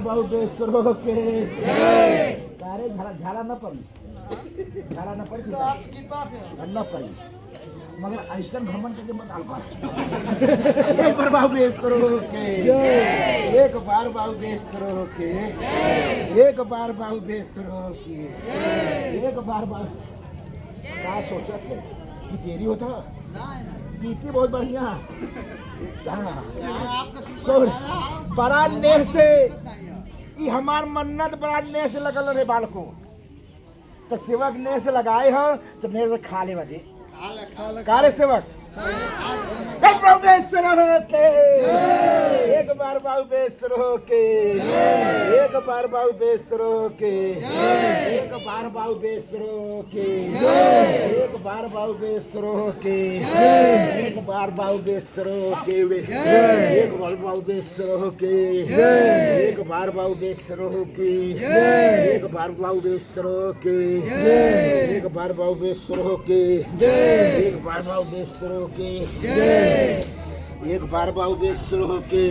बार बाहु बेसरो के सारे झाला न पड़ी न पड़ी मगर ऐसा घमंड करके मत आल पास एक बार बाहु बेसरो के एक बार बाहु बेसरो के एक बार बाहु बेसरो के एक बार बाहु क्या सोचत है कि देरी होता बीती बहुत बढ़िया बड़ा नेह से हमार मन्नत बड़ा नेह से लगल रे बालको तो सेवक नेह से लगाए हो तो नेह से खा ले बजे कारे सेवक एक बार के एक बार बाहु बेसरो के एक बार बाहु बेसरो के एक बार बाहु बेसरो के एक बार बाहु बेसरो के एक बार बाहु बेसरो के एक बार बाहु बेसरो के एक बार बाहु बेसरो के एक बार बाहु बेसरो के एक बार बाहु बेसरो के एक बार बाहु बेसरो के एक बार बाहु बेसरो के